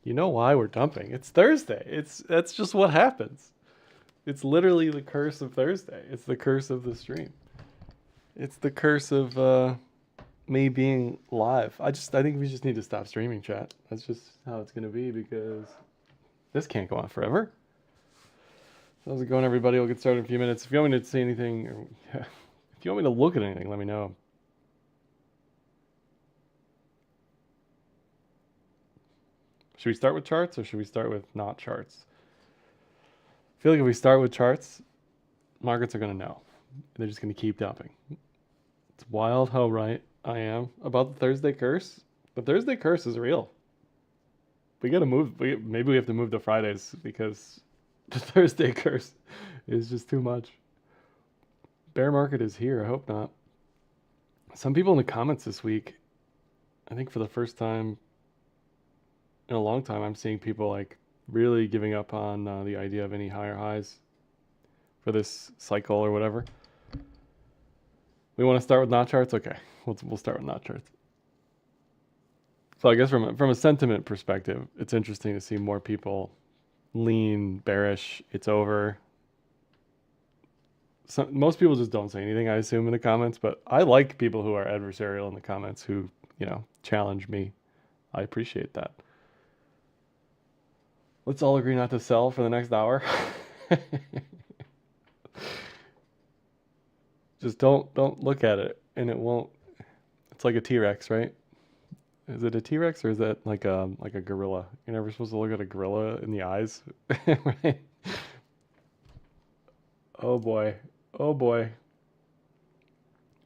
You know why we're dumping? It's Thursday. That's just what happens. It's literally the curse of Thursday. It's the curse of the stream. It's the curse of me being live. I think we just need to stop streaming chat. That's just how it's gonna be because this can't go on forever. How's it going, everybody? We'll get started in a few minutes. If you want me to say anything, or if you want me to look at anything, let me know. Should we start with charts or should we start with not charts? I feel like if we start with charts, markets are going to know. They're just going to keep dumping. It's wild how right I am about the Thursday curse. The Thursday curse is real. We got to move. Maybe we have to move to Fridays because the Thursday curse is just too much. Bear market is here. I hope not. Some people in the comments this week, I think for the first time in a long time, I'm seeing people like really giving up on the idea of any higher highs for this cycle or whatever. We want to start with not charts? Okay, we'll start with not charts. So I guess from a sentiment perspective, it's interesting to see more people lean bearish. It's over. Most people just don't say anything, I assume, in the comments, but I like people who are adversarial in the comments who, challenge me. I appreciate that. Let's all agree not to sell for the next hour. Just don't look at it, and it won't. It's like a T-Rex, right? Is it a T-Rex or is that like a gorilla? You're never supposed to look at a gorilla in the eyes, right? Oh boy, oh boy.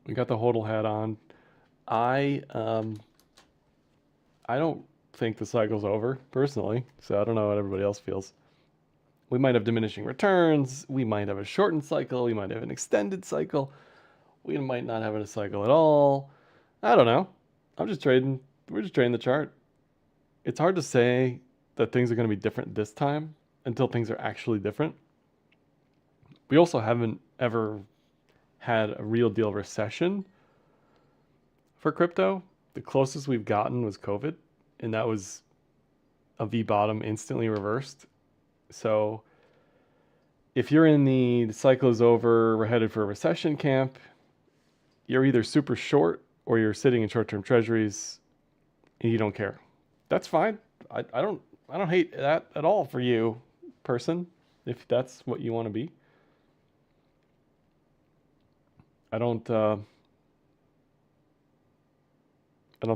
We got the hodl hat on. I don't think the cycle's over personally, so I don't know what everybody else feels. We might have diminishing returns. We might have a shortened cycle. We might have an extended cycle. We might not have a cycle at all. I don't know. I'm just trading. We're just trading the chart. It's hard to say that things are going to be different this time until things are actually different. We also haven't ever had a real deal recession for crypto. The closest we've gotten was COVID, and that was a V bottom instantly reversed. So if you're in the cycle is over, we're headed for a recession camp, you're either super short or you're sitting in short-term treasuries and you don't care. That's fine. I don't hate that at all for you, person, if that's what you want to be. I don't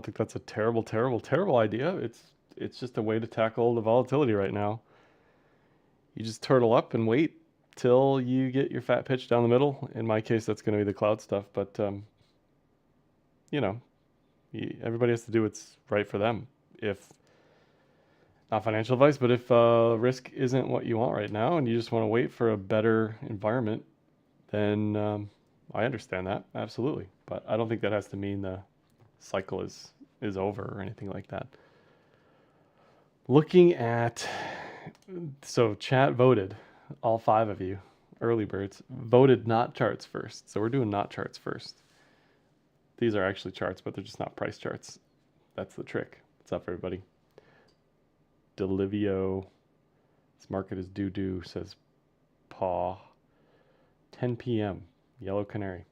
think that's a terrible idea. It's just a way to tackle the volatility right now. You just turtle up and wait till you get your fat pitch down the middle. In my case, that's going to be the cloud stuff, but everybody has to do what's right for them. If not financial advice, but if risk isn't what you want right now and you just want to wait for a better environment, then I understand that, absolutely. But I don't think that has to mean the cycle is over or anything like that. Looking at, so chat voted, all 5 of you, early birds, voted not charts first. So we're doing not charts first. These are actually charts, but they're just not price charts. That's the trick. What's up, everybody? Delivio, this market is doo-doo, says paw. 10 p.m., Yellow Canary.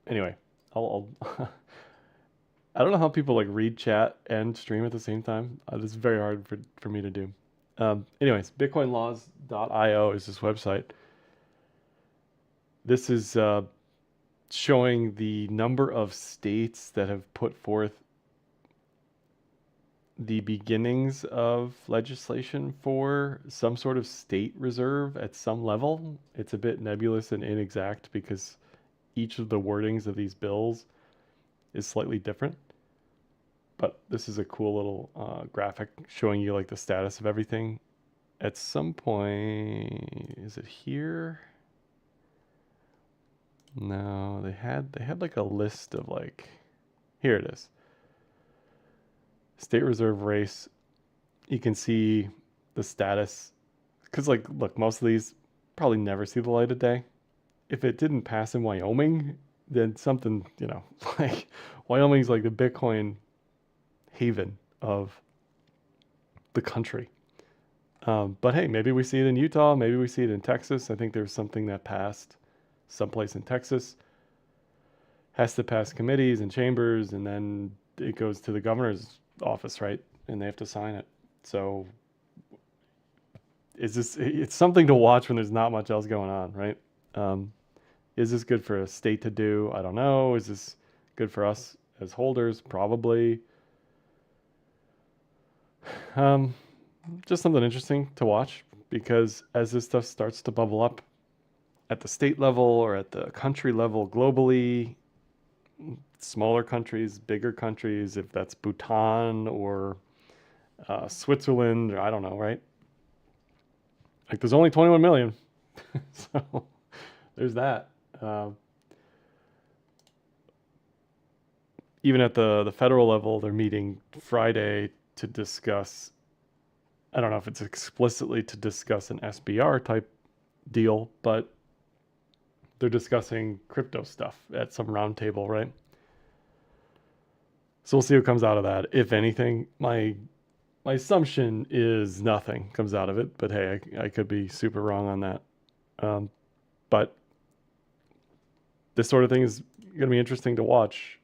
Anyway, I'll I don't know how people like read chat and stream at the same time. It's very hard for me to do. Anyways, bitcoinlaws.io is this website. This is showing the number of states that have put forth the beginnings of legislation for some sort of state reserve at some level. It's a bit nebulous and inexact because each of the wordings of these bills is slightly different. But this is a cool little graphic showing you like the status of everything. At some point, is it here? No, they had like a list of like, here it is. State reserve race. You can see the status. Because like, look, most of these probably never see the light of day. If it didn't pass in Wyoming, then something, like Wyoming's like the Bitcoin haven of the country. But hey, maybe we see it in Utah. Maybe we see it in Texas. I think there's something that passed someplace in Texas, has to pass committees and chambers, and then it goes to the governor's office, right? And they have to sign it. So it's something to watch when there's not much else going on, right? Is this good for a state to do? I don't know. Is this good for us as holders? Probably. Just something interesting to watch, because as this stuff starts to bubble up at the state level or at the country level globally, smaller countries, bigger countries, if that's Bhutan or Switzerland, or I don't know, right? Like there's only 21 million. So there's that. Even at the federal level, they're meeting Friday to discuss, I don't know if it's explicitly to discuss an SBR type deal, but they're discussing crypto stuff at some roundtable, right? So we'll see what comes out of that. If anything, my assumption is nothing comes out of it, but hey, I could be super wrong on that. But this sort of thing is going to be interesting to watch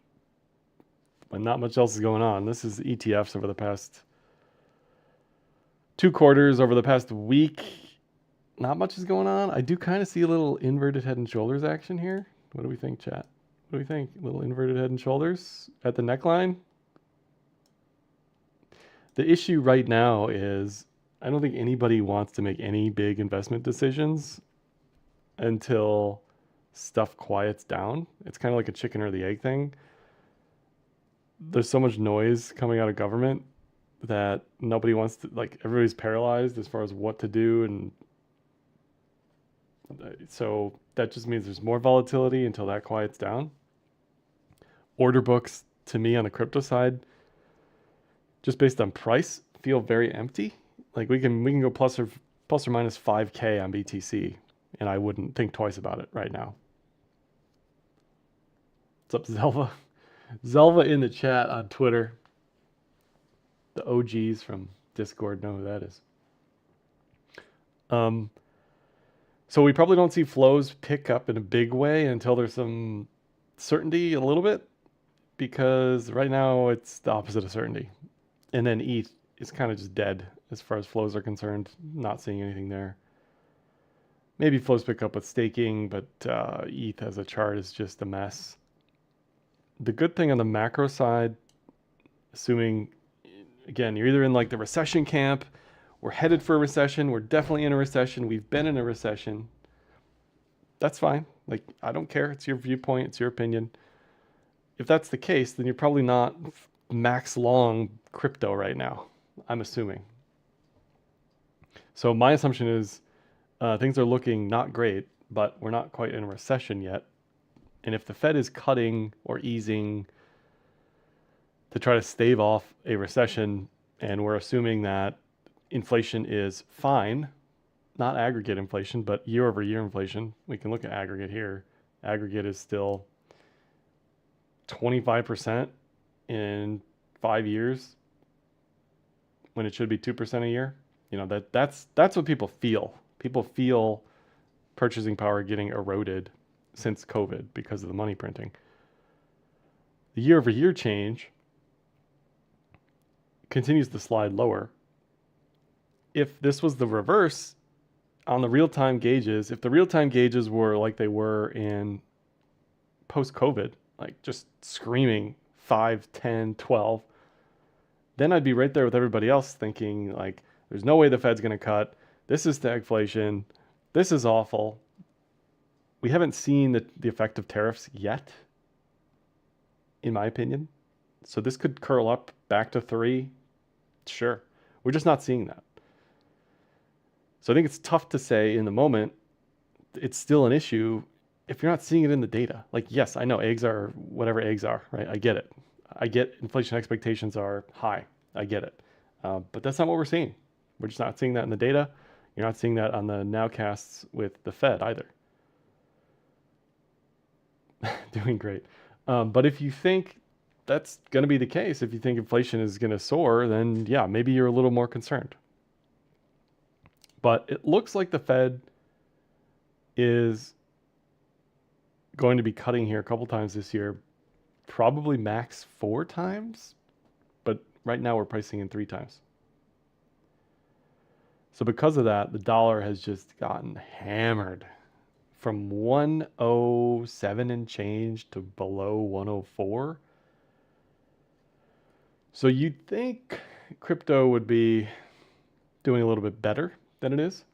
when not much else is going on. This is ETFs over the past 2 quarters, over the past week. Not much is going on. I do kind of see a little inverted head and shoulders action here. What do we think, chat? What do we think? A little inverted head and shoulders at the neckline. The issue right now is I don't think anybody wants to make any big investment decisions until stuff quiets down. It's kind of like a chicken or the egg thing. There's so much noise coming out of government that nobody wants to, like, everybody's paralyzed as far as what to do. And so that just means there's more volatility until that quiets down. Order books, to me, on the crypto side, just based on price, feel very empty. Like we can go plus or minus 5K on BTC, and I wouldn't think twice about it right now. What's up, Zelva? Zelva in the chat on Twitter. The OGs from Discord know who that is. So we probably don't see flows pick up in a big way until there's some certainty a little bit, because right now it's the opposite of certainty. And then ETH is kind of just dead as far as flows are concerned. Not seeing anything there. Maybe flows pick up with staking, but ETH as a chart is just a mess. The good thing on the macro side, assuming, again, you're either in like the recession camp, we're headed for a recession, we're definitely in a recession, we've been in a recession, that's fine. Like, I don't care. It's your viewpoint, it's your opinion. If that's the case, then you're probably not max long crypto right now, I'm assuming. So my assumption is things are looking not great, but we're not quite in a recession yet. And if the Fed is cutting or easing to try to stave off a recession, and we're assuming that inflation is fine, not aggregate inflation, but year over year inflation, we can look at aggregate here. Aggregate is still 25% in 5 years when it should be 2% a year. You know, that's what people feel. People feel purchasing power getting eroded since COVID because of the money printing. The year over year change continues to slide lower. If this was the reverse on the real-time gauges, if the real-time gauges were like they were in post-COVID, like just screaming 5, 10, 12, then I'd be right there with everybody else thinking like, there's no way the Fed's going to cut. This is stagflation. This is awful. We haven't seen the effect of tariffs yet, in my opinion. So this could curl up back to 3. Sure. We're just not seeing that. So I think it's tough to say in the moment. It's still an issue if you're not seeing it in the data. Like, yes, I know eggs are whatever eggs are, right? I get it. I get inflation expectations are high. I get it. But that's not what we're seeing. We're just not seeing that in the data. You're not seeing that on the nowcasts with the Fed either. Doing great. But if you think that's going to be the case, if you think inflation is going to soar, then yeah, maybe you're a little more concerned. But it looks like the Fed is going to be cutting here a couple times this year, probably max 4 times, but right now we're pricing in 3 times. So because of that, the dollar has just gotten hammered from 107 and change to below 104. So you'd think crypto would be doing a little bit better than it is.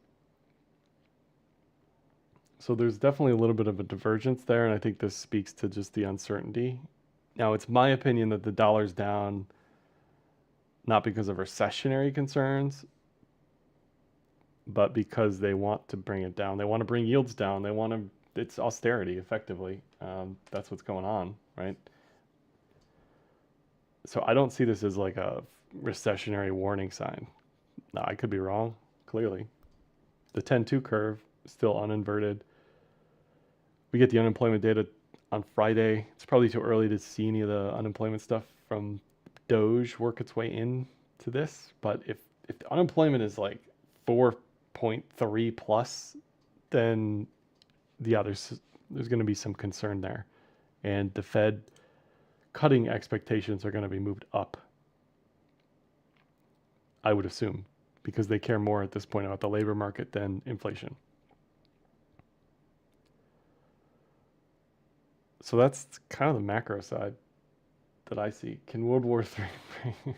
So there's definitely a little bit of a divergence there, and I think this speaks to just the uncertainty. Now, it's my opinion that the dollar's down not because of recessionary concerns, but because they want to bring it down. They want to bring yields down. They want to, it's austerity effectively. That's what's going on, right? So I don't see this as like a recessionary warning sign. Now, I could be wrong, clearly. The 10-2 curve is still uninverted. We get the unemployment data on Friday. It's probably too early to see any of the unemployment stuff from Doge work its way into this. But if the unemployment is like 4.3 plus, then yeah, there's going to be some concern there. And the Fed cutting expectations are going to be moved up, I would assume, because they care more at this point about the labor market than inflation. So that's kind of the macro side that I see. Can World War III?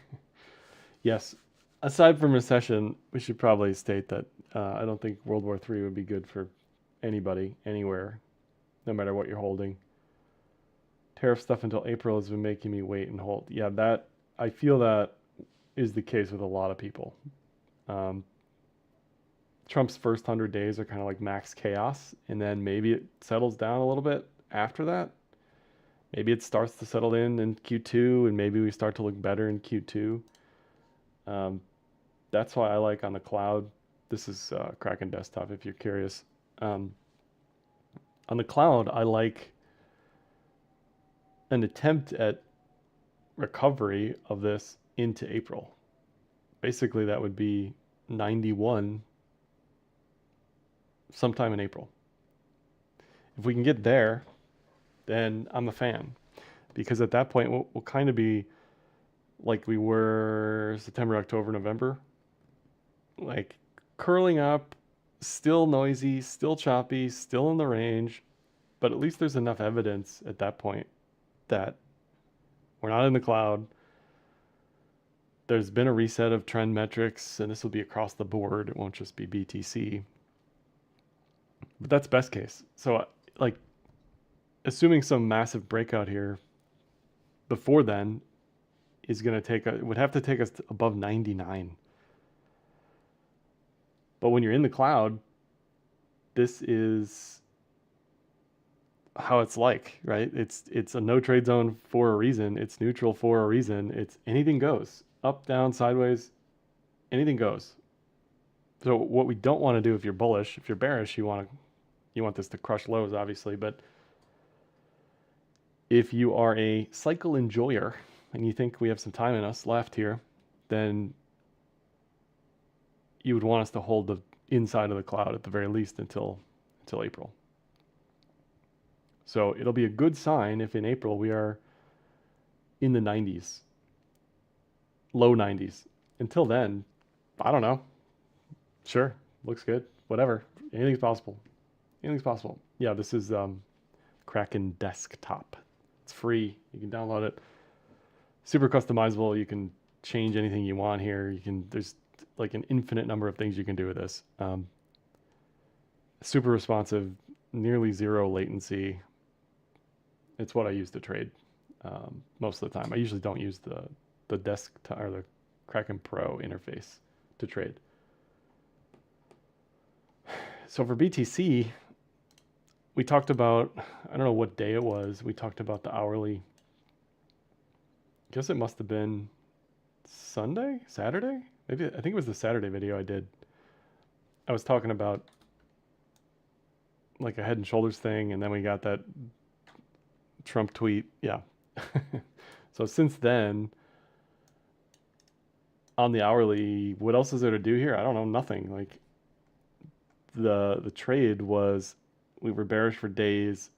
Yes. Aside from recession, we should probably state that I don't think World War III would be good for anybody, anywhere, no matter what you're holding. Tariff stuff until April has been making me wait and hold. Yeah, that I feel that is the case with a lot of people. Trump's first 100 days are kind of like max chaos, and then maybe it settles down a little bit after that. Maybe it starts to settle in Q2, and maybe we start to look better in Q2. That's why I like on the cloud. This is Kraken Desktop, if you're curious. On the cloud, I like an attempt at recovery of this into April. Basically, that would be 91 sometime in April. If we can get there, then I'm a fan. Because at that point, we'll kind of be like we were September, October, November. Like curling up, still noisy, still choppy, still in the range. But at least there's enough evidence at that point that we're not in the cloud. There's been a reset of trend metrics, and this will be across the board. It won't just be BTC. But that's best case. So, like, assuming some massive breakout here before then is going to would have to take us above 99. But when you're in the cloud, this is how it's like, right? It's a no trade zone for a reason. It's neutral for a reason. It's anything goes. Up, down, sideways, anything goes. So what we don't want to do if you're bullish, if you're bearish, you want this to crush lows, obviously, but if you are a cycle enjoyer and you think we have some time in us left here, then you would want us to hold the inside of the cloud at the very least until April. So it'll be a good sign if in April we are in the 90s, low 90s. Until then, I don't know. Sure, looks good. Whatever. Anything's possible. Anything's possible. Yeah, this is Kraken Desktop. It's free. You can download it. Super customizable. You can change anything you want here. There's like an infinite number of things you can do with this. Super responsive, nearly zero latency. It's what I use to trade most of the time. I usually don't use the desktop or the Kraken Pro interface to trade. So for BTC, we talked about, I don't know what day it was. We talked about the hourly. I guess it must have been Saturday? Maybe, I think it was the Saturday video I did. I was talking about like a head and shoulders thing, and then we got that Trump tweet, yeah. So since then, on the hourly, what else is there to do here? I don't know, nothing. Like the trade was, we were bearish for days,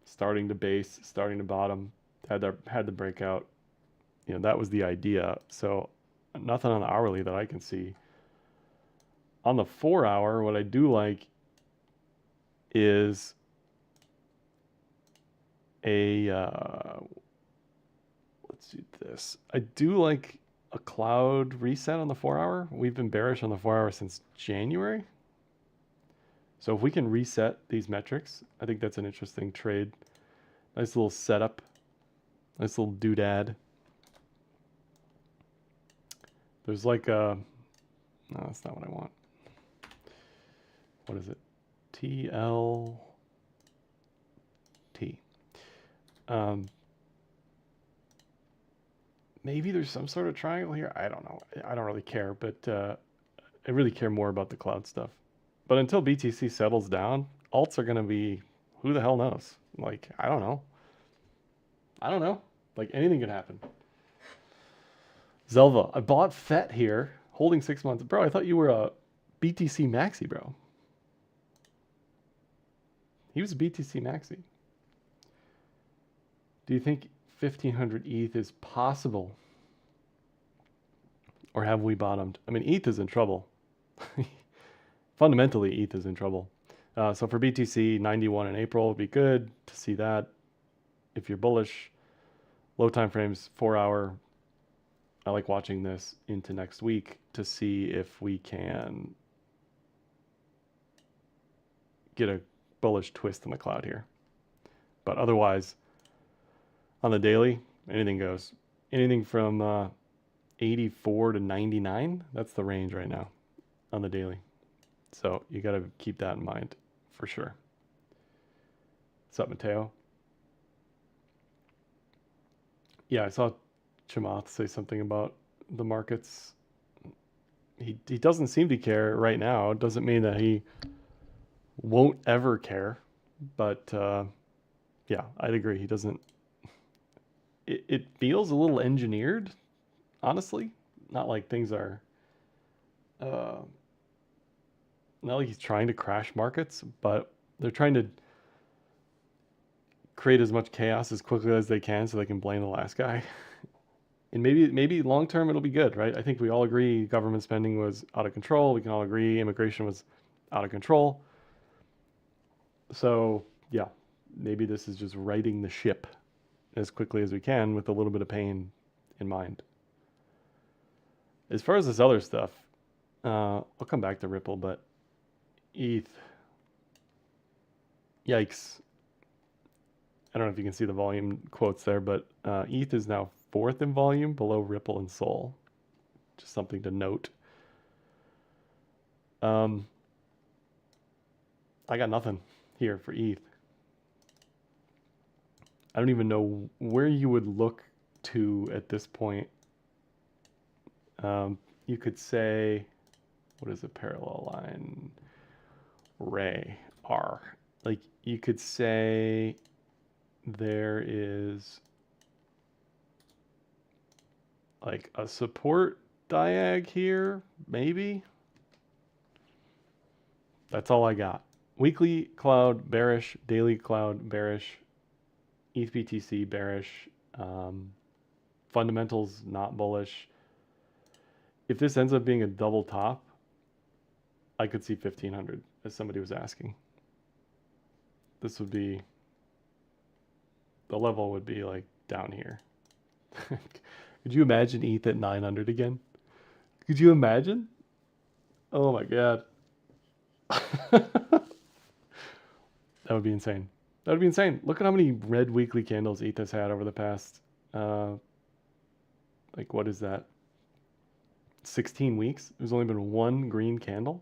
starting to base, starting to bottom, had the breakout. You know, that was the idea. So nothing on the hourly that I can see. On the 4 hour, what I do like is a let's do this. I do like a cloud reset on the 4 hour. We've been bearish on the 4 hour since January. So if we can reset these metrics, I think that's an interesting trade. Nice little setup. Nice little doodad. There's like a, no, that's not what I want. What is it? TLT. Maybe there's some sort of triangle here. I don't know. I don't really care, but I really care more about the cloud stuff. But until BTC settles down, alts are going to be, who the hell knows? Like, I don't know. I don't know. Like, anything could happen. Zelva, I bought FET here, holding 6 months. Bro, I thought you were a BTC maxi, bro. He was a BTC maxi. Do you think 1500 ETH is possible? Or have we bottomed? I mean, ETH is in trouble. Fundamentally, ETH is in trouble. So for BTC, 91 in April would be good to see that. If you're bullish, low time frames, 4 hour. I like watching this into next week to see if we can get a bullish twist in the cloud here. But otherwise, on the daily, anything goes. Anything from 84 to 99, that's the range right now on the daily. So you got to keep that in mind for sure. What's up, Mateo? Yeah, I saw Chamath say something about the markets. He doesn't seem to care right now. It doesn't mean that he won't ever care. But yeah, I'd agree. He doesn't. It feels a little engineered, honestly. Not like things are. Not like he's trying to crash markets, but they're trying to create as much chaos as quickly as they can so they can blame the last guy. And maybe long term it'll be good, right? I think we all agree government spending was out of control. We can all agree immigration was out of control. So yeah, maybe this is just righting the ship as quickly as we can with a little bit of pain in mind. As far as this other stuff, I'll come back to Ripple, but ETH, yikes. I don't know if you can see the volume quotes there, but ETH is now 4th in volume below Ripple and Sol. Just something to note. I got nothing here for ETH. I don't even know where you would look to at this point. You could say, what is a parallel line? Ray, R. Like you could say there is like a support diag here, maybe. That's all I got. Weekly cloud bearish, daily cloud bearish, ETH BTC bearish, fundamentals not bullish. If this ends up being a double top, I could see 1500 as somebody was asking. This would be, the level would be like down here. Could you imagine ETH at 900 again? Could you imagine? Oh my God. That would be insane. That would be insane. Look at how many red weekly candles ETH has had over the past, like what is that? 16 weeks? There's only been one green candle?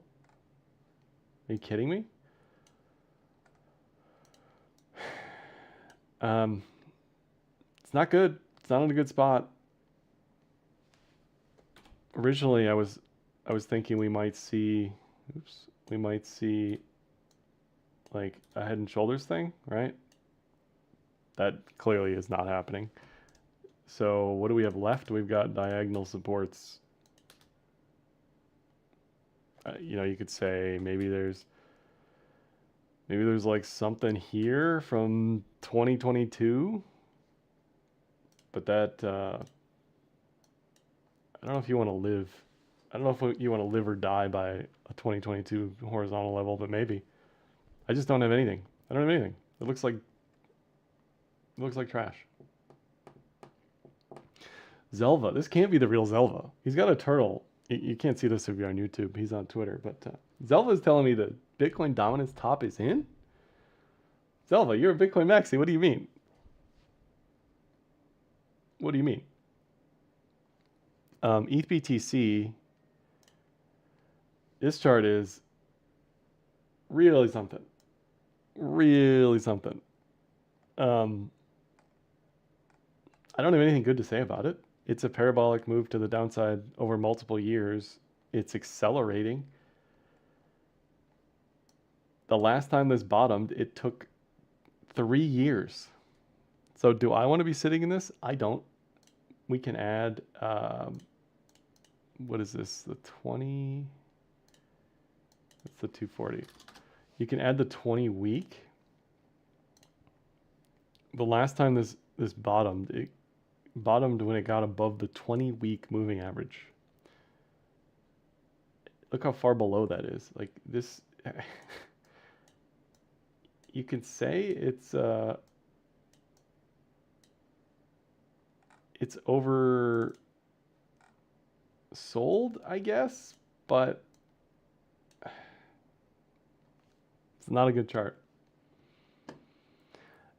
Are you kidding me? It's not good. It's not in a good spot. Originally, I was thinking we might see, like a head and shoulders thing, right? That clearly is not happening. So what do we have left? We've got diagonal supports. You know, you could say maybe there's like something here from 2022, but that I don't know if you want to live. I don't know if you want to live or die by a 2022 horizontal level, but maybe. I just don't have anything. I don't have anything. It looks like trash. Zelva. This can't be the real Zelva. He's got a turtle. You can't see this if you're on YouTube. He's on Twitter, but Zelva is telling me that Bitcoin dominance top is in. Zelva, you're a Bitcoin maxi. What do you mean? What do you mean? ETH BTC. This chart is really something. Really something. I don't have anything good to say about it. It's a parabolic move to the downside over multiple years. It's accelerating. The last time this bottomed, it took 3 years. So do I want to be sitting in this? I don't. We can add, what is this? The 20, that's the 240. You can add the 20 week. The last time this bottomed, it bottomed when it got above the 20 week moving average. Look how far below that is. Like this, you can say it's oversold, I guess, but it's not a good chart.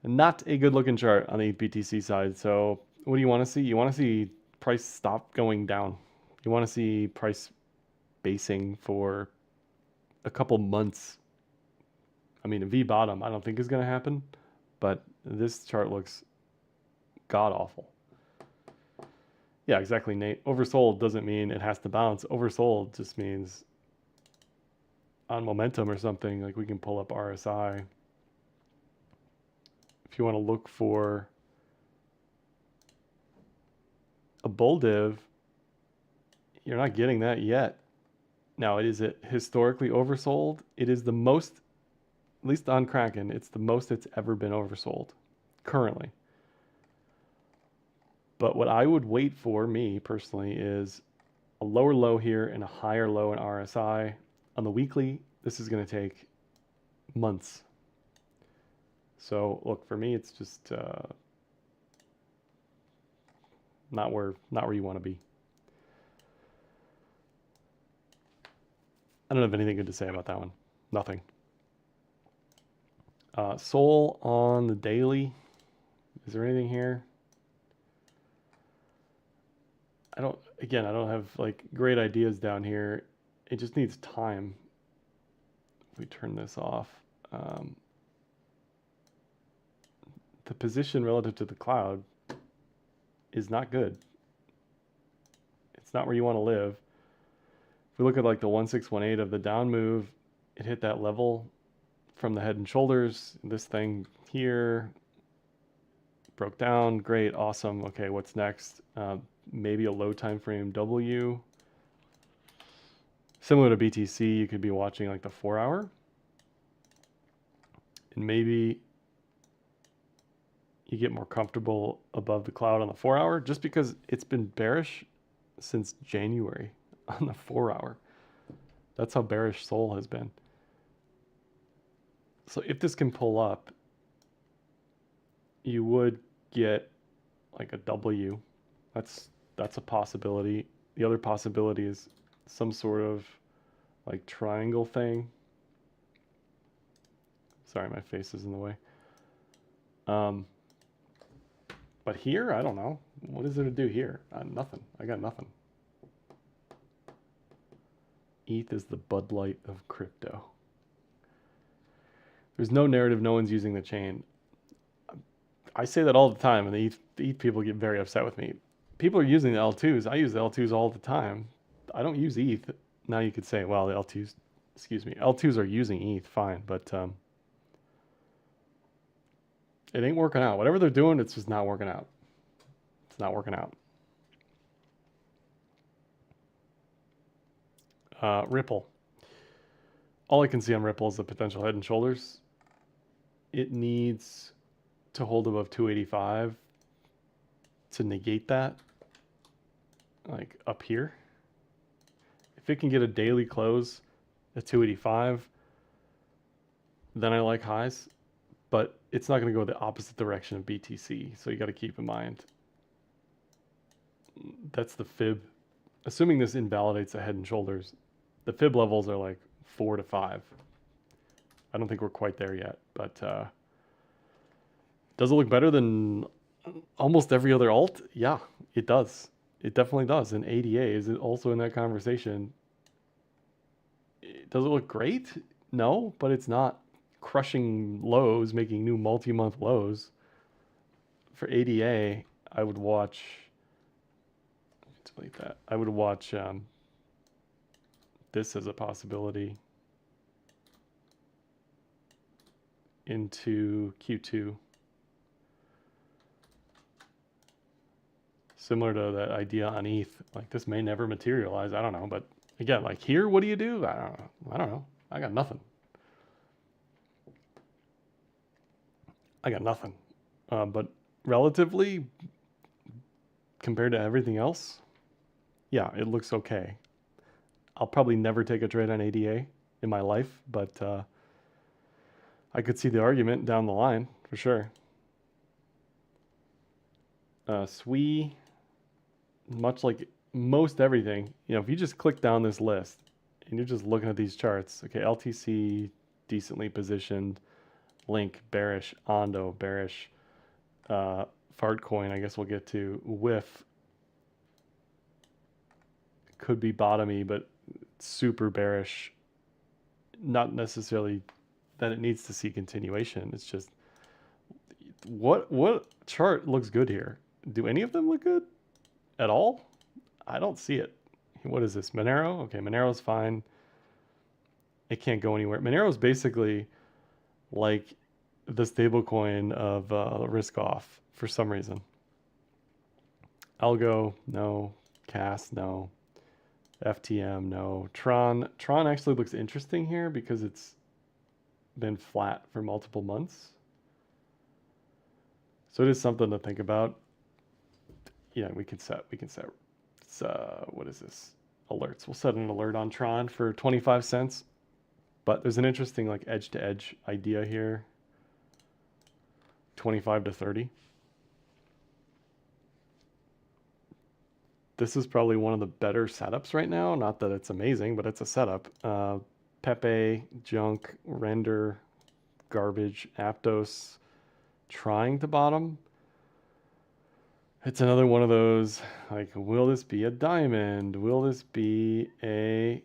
Not a good looking chart on the BTC side. So what do you want to see? You want to see price stop going down. You want to see price basing for a couple months. I mean, a V bottom I don't think is going to happen, but this chart looks god awful. Yeah, exactly, Nate. Oversold doesn't mean it has to bounce. Oversold just means on momentum or something. Like we can pull up RSI. If you want to look for a bull div, you're not getting that yet. Now, is it historically oversold? It is the most, at least on Kraken, it's the most it's ever been oversold currently. But what I would wait for, me personally, is a lower low here and a higher low in RSI. On the weekly, this is going to take months. So look, for me, it's just not where you want to be. I don't have anything good to say about that one. Nothing. Sol on the daily. Is there anything here? I don't have like great ideas down here. It just needs time. If we turn this off, the position relative to the cloud is not good. It's not where you want to live. If we look at like the 1618 of the down move, it hit that level from the head and shoulders. This thing here broke down. Great, awesome. Okay, what's next? Maybe a low time frame W. Similar to BTC, you could be watching like the 4 hour. And maybe you get more comfortable above the cloud on the 4 hour, just because it's been bearish since January on the 4 hour. That's how bearish Sol has been. So if this can pull up, you would get like a W. That's a possibility. The other possibility is some sort of like triangle thing. Sorry, my face is in the way. But here, I don't know. What is there to do here? Nothing. I got nothing. ETH is the Bud Light of crypto. There's no narrative. No one's using the chain. I say that all the time, and the ETH people get very upset with me. People are using the L2s. I use the L2s all the time. I don't use ETH. Now you could say, well, the L2s, L2s are using ETH, fine, but It ain't working out. Whatever they're doing, it's just not working out. It's not working out. Ripple. All I can see on Ripple is the potential head and shoulders. It needs to hold above 285 to negate that, like up here. If it can get a daily close at 285, then I like highs, but it's not going to go the opposite direction of BTC, so you got to keep in mind. That's the fib. Assuming this invalidates the head and shoulders, the fib levels are like 4 to 5. I don't think we're quite there yet, but does it look better than almost every other alt? Yeah, it does. It definitely does. And ADA is also in that conversation. Does it look great? No, but it's not crushing lows, making new multi-month lows. For ADA, I would watch. Delete that. I would watch this as a possibility into Q2. Similar to that idea on ETH, like this may never materialize. I don't know, but again, like here, what do you do? I don't know. I got nothing. But relatively, compared to everything else, yeah, it looks okay. I'll probably never take a trade on ADA in my life, but I could see the argument down the line for sure. SWE, much like most everything, if you just click down this list and you're just looking at these charts, okay, LTC decently positioned, Link bearish, Ondo bearish, Fartcoin I guess we'll get to, Whiff could be bottomy but super bearish, not necessarily that it needs to see continuation. It's just what chart looks good here? Do any of them look good at all? I don't see it. What is this? Monero? Okay, Monero's fine. It can't go anywhere. Monero's basically like the stablecoin of risk off for some reason. Algo, no. CAS, no. FTM, no. Tron actually looks interesting here because it's been flat for multiple months. So it is something to think about. Yeah, we can set. It's, what is this? Alerts. We'll set an alert on Tron for 25 cents. But there's an interesting like edge to edge idea here. 25 to 30. This is probably one of the better setups right now. Not that it's amazing, but it's a setup. Pepe, junk, render, garbage, Aptos, trying to bottom. It's another one of those, like, will this be a diamond? Will this be a...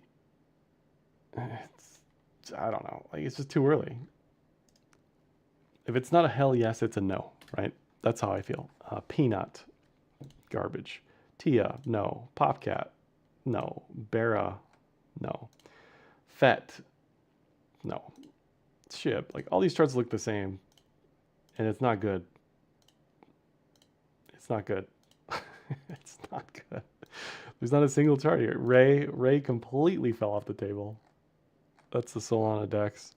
I don't know. Like, it's just too early. If it's not a hell yes, it's a no, right? That's how I feel. Peanut, garbage. Tia, no. Popcat, no. Bera, no. Fet, no. Ship, like all these charts look the same, and it's not good. It's not good. It's not good. There's not a single chart here. Ray completely fell off the table. That's the Solana DEX.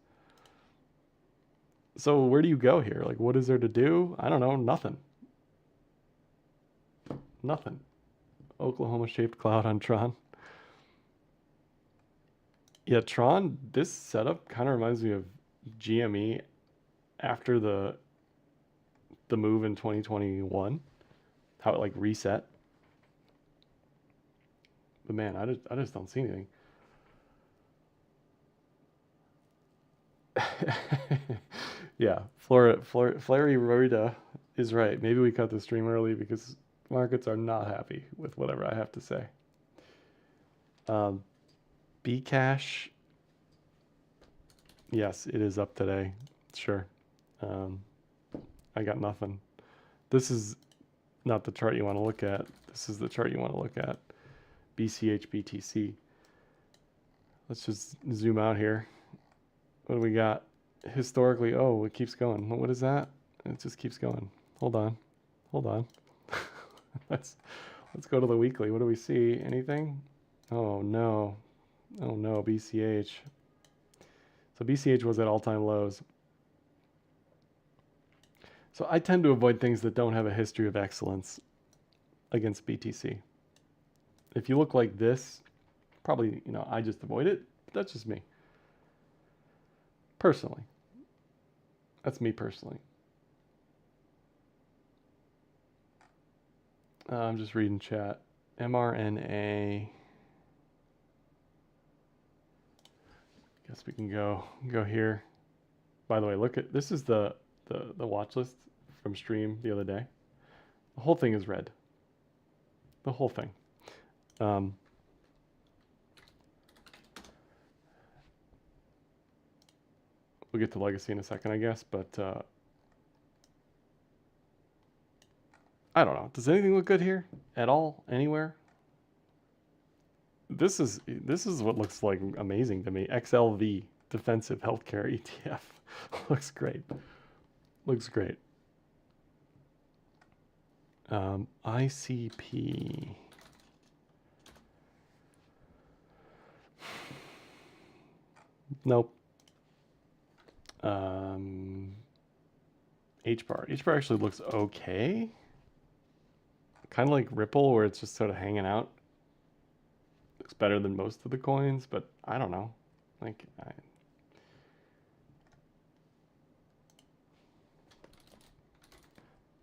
So where do you go here? Like, what is there to do? I don't know. Nothing. Nothing. Oklahoma-shaped cloud on Tron. Yeah, Tron, this setup kind of reminds me of GME after the move in 2021. How it like reset. But man, I just don't see anything. Yeah, Flurry Rorida is right. Maybe we cut the stream early because markets are not happy with whatever I have to say. Bcash, yes, it is up today. Sure. I got nothing. This is not the chart you want to look at. This is the chart you want to look at. BCH BTC. Let's just zoom out here. What do we got? Historically, oh, it keeps going. What is that? It just keeps going. Hold on. Hold on. let's go to the weekly. What do we see? Anything? Oh no. Oh no, BCH. So BCH was at all-time lows. So I tend to avoid things that don't have a history of excellence against BTC. If you look like this, probably, I just avoid it. But that's just me. Personally. That's me personally. I'm just reading chat. mRNA. Guess we can go here. By the way, look at this is the watch list from stream the other day. The whole thing is red. The whole thing. We'll get to legacy in a second, I guess, but I don't know. Does anything look good here at all? Anywhere? This is what looks like amazing to me. XLV defensive healthcare ETF looks great. Looks great. ICP. Nope. HBAR. HBAR actually looks okay. Kind of like Ripple, where it's just sort of hanging out. Looks better than most of the coins, but I don't know. Like,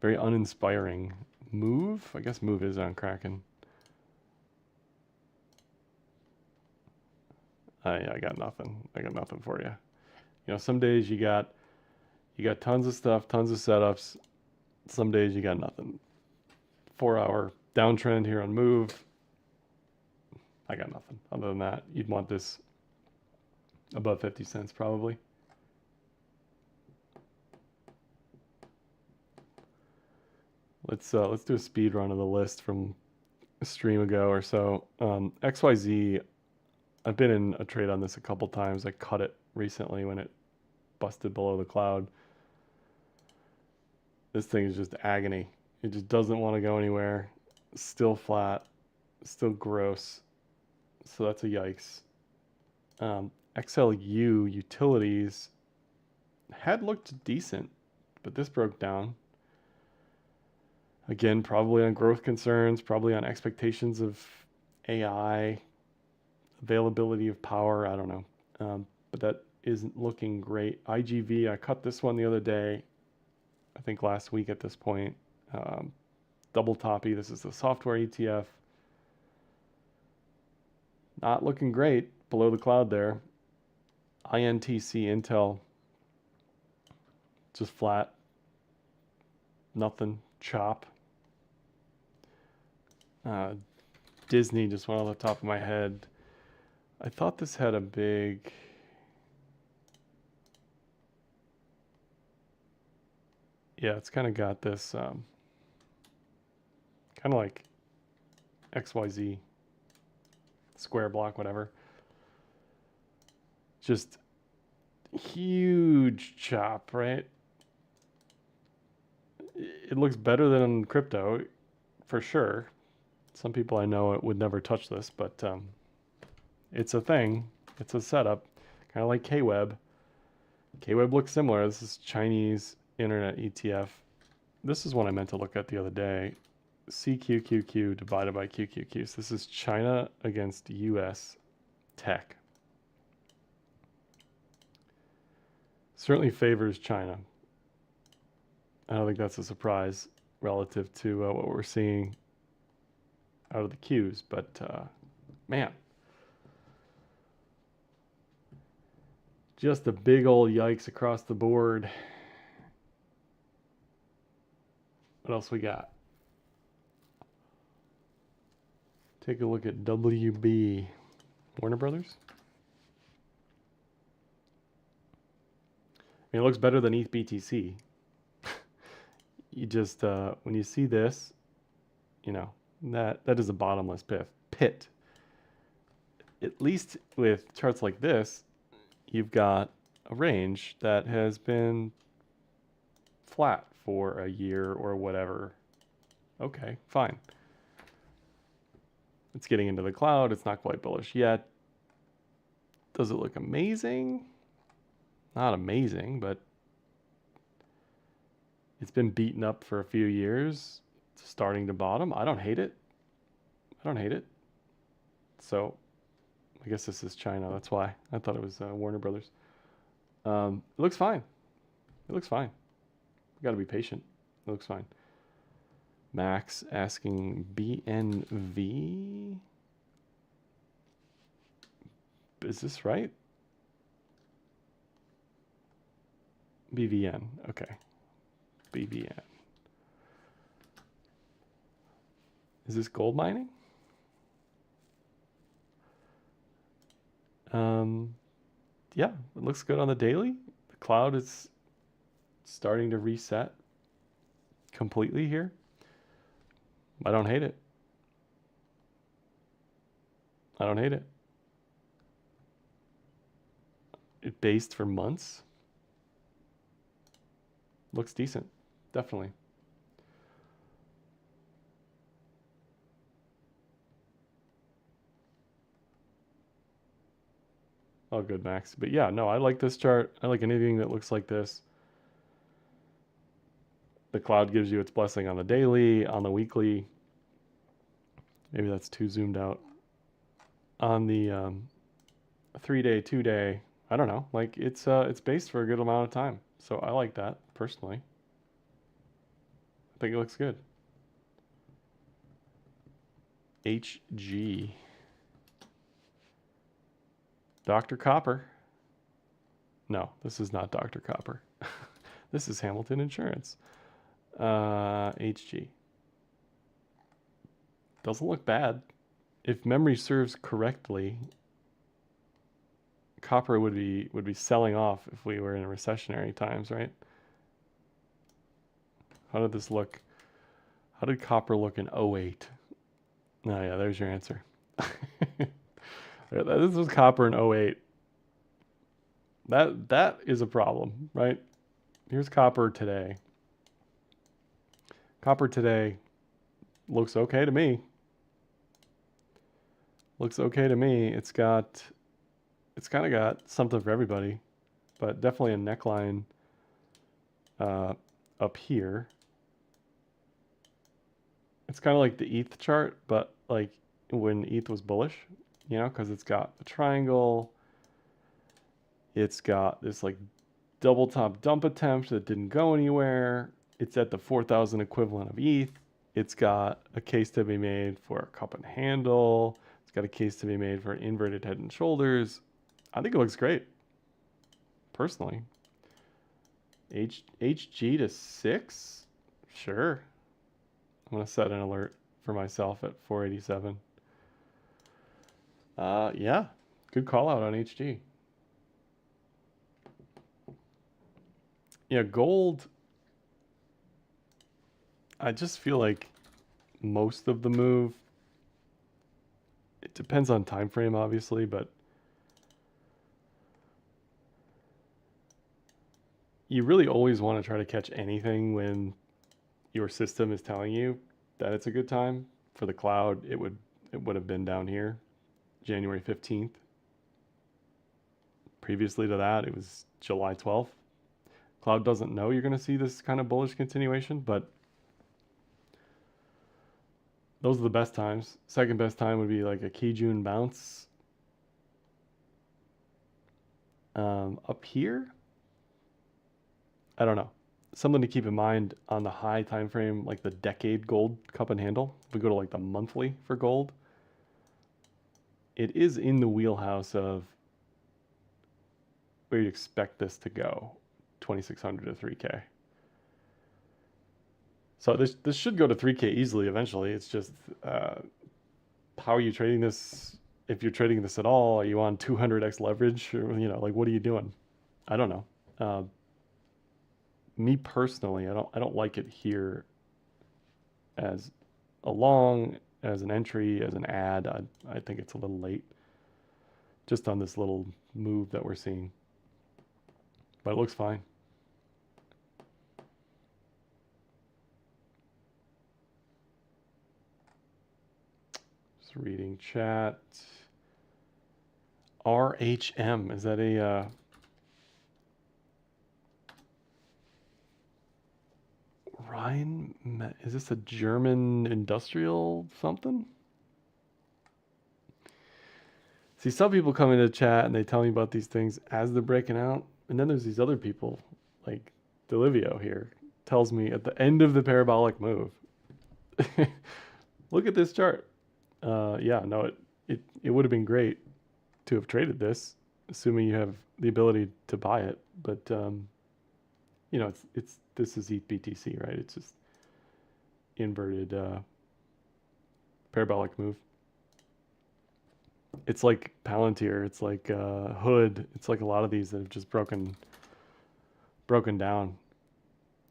very uninspiring. Move? I guess Move is on Kraken. I got nothing. I got nothing for you. Some days you got tons of stuff, tons of setups. Some days you got nothing. 4-hour downtrend here on Move. I got nothing. Other than that, you'd want this above 50 cents probably. Let's do a speed run of the list from a stream ago or so. XYZ, I've been in a trade on this a couple times. I cut it recently when it busted below the cloud. This thing is just agony. It just doesn't want to go anywhere. Still flat, still gross. So that's a yikes. XLU utilities had looked decent, but this broke down. Again, probably on growth concerns, probably on expectations of AI, availability of power. I don't know. But that isn't looking great. IGV, I cut this one the other day. I think last week at this point. Double toppy. This is the software ETF. Not looking great below the cloud there. INTC Intel. Just flat. Nothing. Chop. Disney just went on the top of my head. I thought this had a big... Yeah, it's kind of got this kind of like XYZ square block, whatever. Just huge chop, right? It looks better than crypto, for sure. Some people I know would never touch this, but it's a thing. It's a setup, kind of like KWeb. KWeb looks similar. This is Chinese internet ETF. This is one I meant to look at the other day. CQQQ divided by QQQ. So this is China against US tech. Certainly favors China. I don't think that's a surprise relative to what we're seeing out of the Qs, but man, just a big old yikes across the board. What else we got? Take a look at WB. Warner Brothers. I mean, it looks better than ETH BTC. You just, when you see this, that is a bottomless pit. At least with charts like this, you've got a range that has been flat for a year or whatever. Okay, fine. It's getting into the cloud. It's not quite bullish yet. Does it look amazing? Not amazing, but it's been beaten up for a few years. It's starting to bottom. I don't hate it. I don't hate it. So I guess this is China. That's why. I thought it was Warner Brothers. It looks fine. It looks fine. You got to be patient. It looks fine. Max asking BNV. Is this right? BVN. Okay. BVN. Is this gold mining? Yeah, it looks good on the daily. The cloud is starting to reset completely here. I don't hate it. I don't hate it. It based for months. Looks decent, definitely. Oh, good, Max. But yeah, no, I like this chart. I like anything that looks like this. The cloud gives you its blessing on the daily, on the weekly. Maybe that's too zoomed out. On the 3-day, 2-day, I don't know. Like it's based for a good amount of time. So I like that personally. I think it looks good. HG. Dr. Copper. No, this is not Dr. Copper. This is Hamilton Insurance. HG. Doesn't look bad. If memory serves correctly, copper would be selling off if we were in recessionary times, right? How did this look? How did copper look in 08? Oh yeah, there's your answer. This was copper in 08. That is a problem, right? Here's copper today. Copper today looks okay to me. Looks okay to me. It's kind of got something for everybody, but definitely a neckline up here. It's kind of like the ETH chart, but like when ETH was bullish, you know, because it's got a triangle. It's got this like double top dump attempt that didn't go anywhere. It's at the 4,000 equivalent of ETH. It's got a case to be made for a cup and handle. It's got a case to be made for inverted head and shoulders. I think it looks great, personally. HG to 6? Sure. I'm going to set an alert for myself at 487. Yeah, good call out on HG. Yeah, gold, I just feel like most of the move, it depends on time frame obviously, but you really always want to try to catch anything when your system is telling you that it's a good time. For the cloud, it would have been down here, January 15th. Previously to that, it was July 12th. Cloud doesn't know you're going to see this kind of bullish continuation, but those are the best times. Second best time would be like a key June bounce. Up here, I don't know. Something to keep in mind on the high time frame, like the decade gold cup and handle. If we go to like the monthly for gold, it is in the wheelhouse of where you'd expect this to go, 2,600 to 3K. So this should go to 3K easily eventually. It's just how are you trading this? If you're trading this at all, are you on 200x leverage? Or, you know, like what are you doing? I don't know. Me personally, I don't like it here as a long, as an entry, as an ad. I think it's a little late just on this little move that we're seeing. But it looks fine. Just reading chat. RHM, is that a Rhine? Is this a German industrial something? See, some people come into chat and they tell me about these things as they're breaking out, and then there's these other people, like Delivio here, tells me at the end of the parabolic move. Look at this chart. Yeah, no, it would have been great to have traded this, assuming you have the ability to buy it. But you know, this is ETH BTC, right? It's just inverted parabolic move. It's like Palantir. It's like Hood. It's like a lot of these that have just broken down.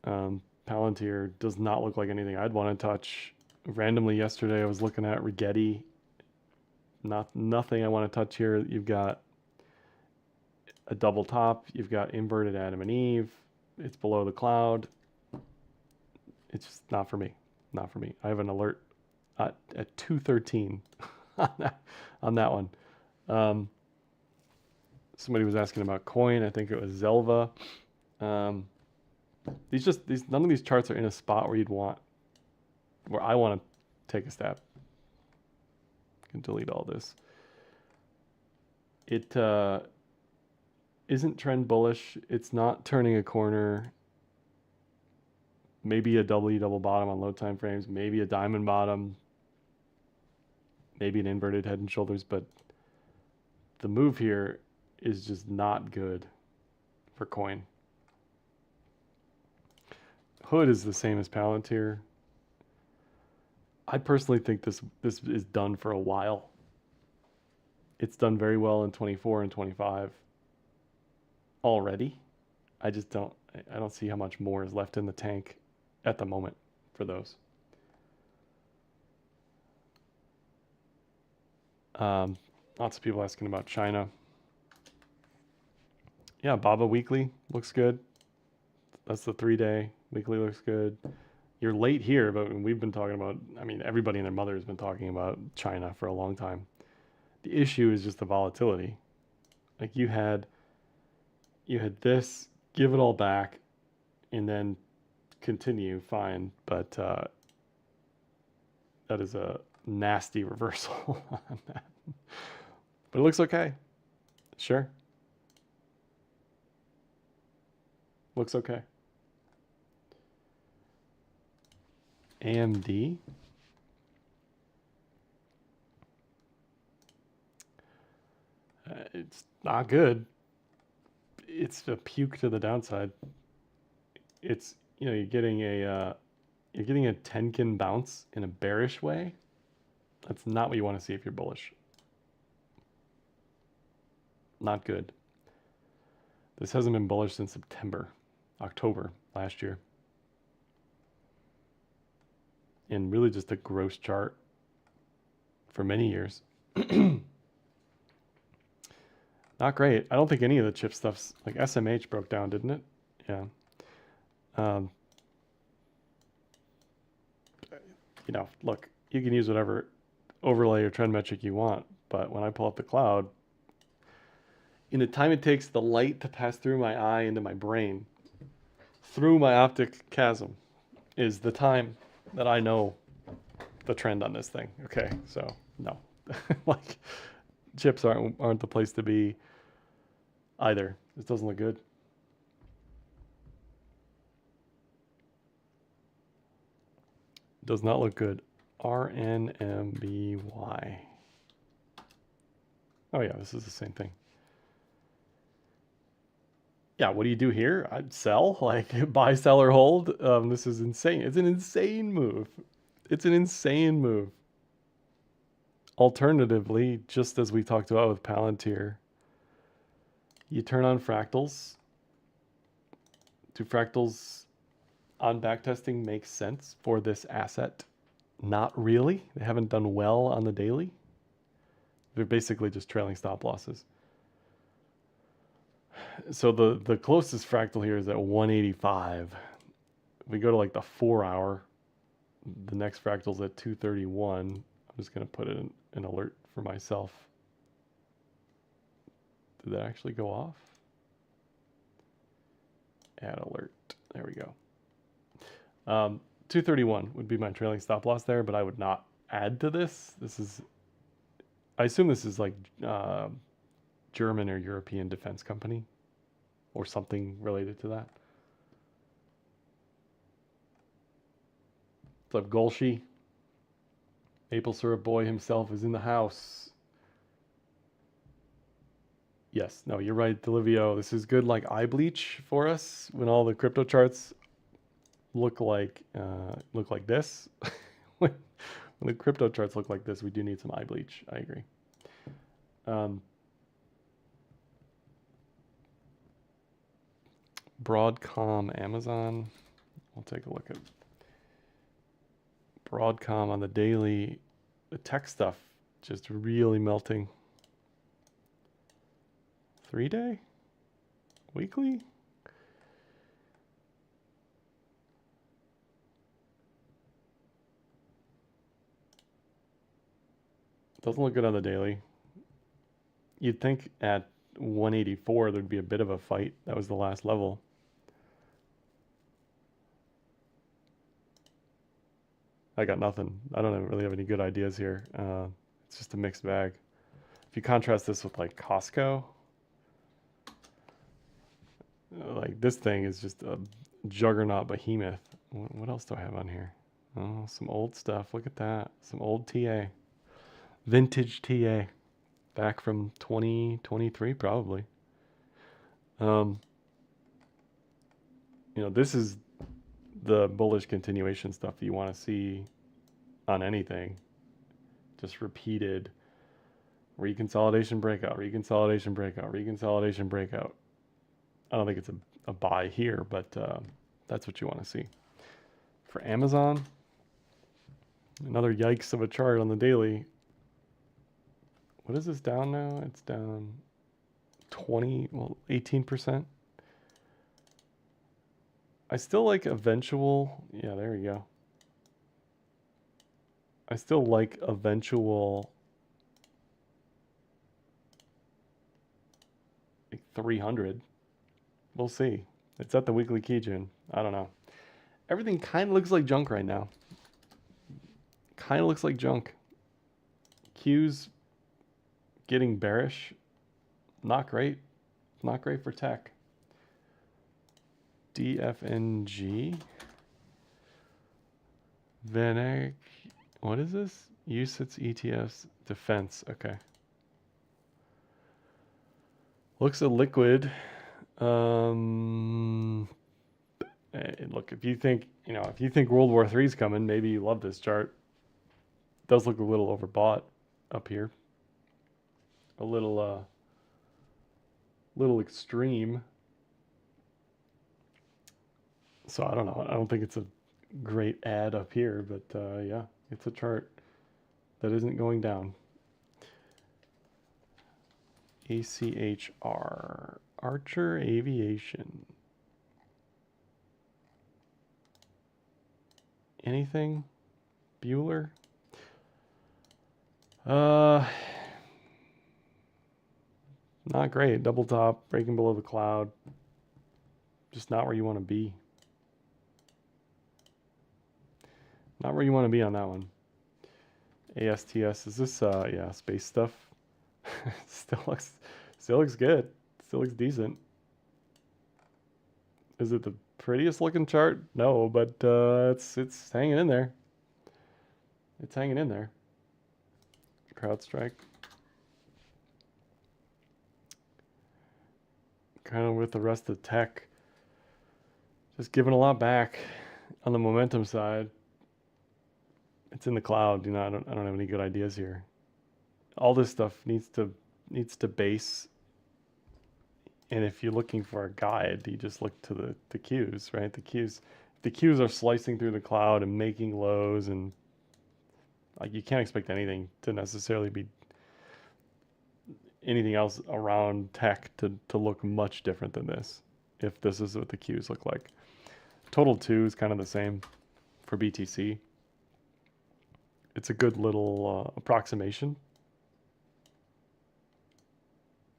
Palantir does not look like anything I'd want to touch. Randomly yesterday, I was looking at Rigetti. Nothing I want to touch here. You've got a double top. You've got inverted Adam and Eve. It's below the cloud. It's just not for me. Not for me. I have an alert at 2:13 on that one. Somebody was asking about coin. I think it was Zelva. None of these charts are in a spot where I want to take a stab. I can delete all this. It isn't trend bullish. It's not turning a corner. Maybe a double bottom on low time frames. Maybe a diamond bottom. Maybe an inverted head and shoulders. But the move here is just not good for coin. Hood is the same as Palantir. I personally think this is done for a while. It's done very well in 24 and 25 already. I don't see how much more is left in the tank at the moment for those. Lots of people asking about China. Yeah, BABA weekly looks good. That's the 3-day. Weekly looks good. You're late here, but we've been talking about, I mean, everybody and their mother has been talking about China for a long time. The issue is just the volatility. Like you had this, give it all back, and then continue, fine. But that is a nasty reversal on that. But it looks okay. Sure. Looks okay. AMD. It's not good. It's a puke to the downside. It's, you know, you're getting a Tenkin bounce in a bearish way. That's not what you want to see if you're bullish. Not good. This hasn't been bullish since October last year. And really just a gross chart for many years. Not great. I don't think any of the chip stuff's, like SMH broke down, didn't it? Yeah. You know, look, you can use whatever overlay or trend metric you want, but when I pull up the cloud, in the time it takes the light to pass through my eye into my brain, through my optic chasm, is the time that I know the trend on this thing. Okay, so no, like chips aren't the place to be either. This doesn't look good. Does not look good. RNMBY. Oh yeah, this is the same thing. Yeah, what do you do here? I'd sell, like buy, sell, or hold. This is insane. It's an insane move. It's an insane move. Alternatively, just as we talked about with Palantir, you turn on fractals. Do fractals on backtesting make sense for this asset? Not really. They haven't done well on the daily. They're basically just trailing stop losses. So the closest fractal here is at 185. If we go to like the 4 hour, the next fractal's at 231. I'm just going to put it an alert for myself. Did that actually go off? Add alert. There we go. 231 would be my trailing stop loss there, but I would not add to this. This is, I assume this is like German or European defense company or something related to that. What's up, Golshi? Maple syrup boy himself is in the house. Yes, no, you're right, Delivio. This is good like eye bleach for us when all the crypto charts look like this. When the crypto charts look like this, we do need some eye bleach. I agree. Broadcom, Amazon. We'll take a look at Broadcom on the daily. The tech stuff just really melting. 3-day? Weekly? Doesn't look good on the daily. You'd think at 184 there'd be a bit of a fight. That was the last level. I got nothing. I don't really have any good ideas here. It's just a mixed bag. If you contrast this with like Costco, like this thing is just a juggernaut behemoth. What else do I have on here? Oh, some old stuff. Look at that. Some old TA. Vintage TA. Back from 2023 probably. You know, this is the bullish continuation stuff you want to see on anything. Just repeated reconsolidation breakout, reconsolidation breakout, reconsolidation breakout. I don't think it's a buy here, but that's what you want to see. For Amazon, another yikes of a chart on the daily. What is this down now? It's down 18%. I still like eventual, yeah, there we go. I still like eventual like 300. We'll see. It's at the weekly Kijun. I don't know. Everything kind of looks like junk right now. Kind of looks like junk. Q's getting bearish. Not great. Not great for tech. DFNG. Vanek. What is this? UCITS ETFs defense. Okay. Looks illiquid. Look, if you think, if you think World War III is coming, maybe you love this chart. It does look a little overbought up here. A little extreme. So I don't know. I don't think it's a great ad up here, but yeah, it's a chart that isn't going down. ACHR, Archer Aviation. Anything? Bueller? Not great. Double top, breaking below the cloud. Just not where you want to be. Not where you want to be on that one. ASTS, is this, yeah, space stuff? Still looks good. Still looks decent. Is it the prettiest looking chart? No, but it's hanging in there. It's hanging in there. CrowdStrike. Kind of with the rest of tech. Just giving a lot back on the momentum side. It's in the cloud, I don't have any good ideas here. All this stuff needs to base. And if you're looking for a guide, you just look to the Qs, right? The Qs are slicing through the cloud and making lows, and like you can't expect anything to necessarily be anything else around tech to look much different than this, if this is what the Qs look like. Total 2 is kind of the same for BTC. it's a good little approximation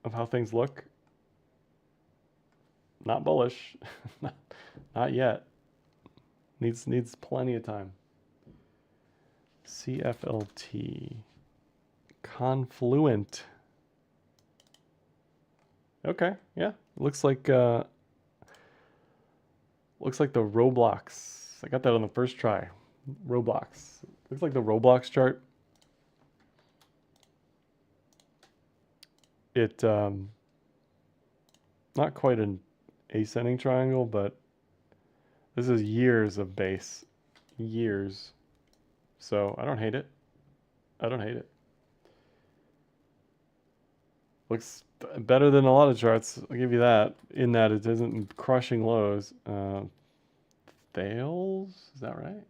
of how things look. Not bullish, not yet. Needs plenty of time. CFLT, Confluent. Okay, yeah, looks like the Roblox. I got that on the first try. Roblox. Looks like the Roblox chart. It not quite an ascending triangle, but this is years of base, years. So I don't hate it. I don't hate it. Looks better than a lot of charts. I'll give you that. In that it isn't crushing lows. Thales, is that right?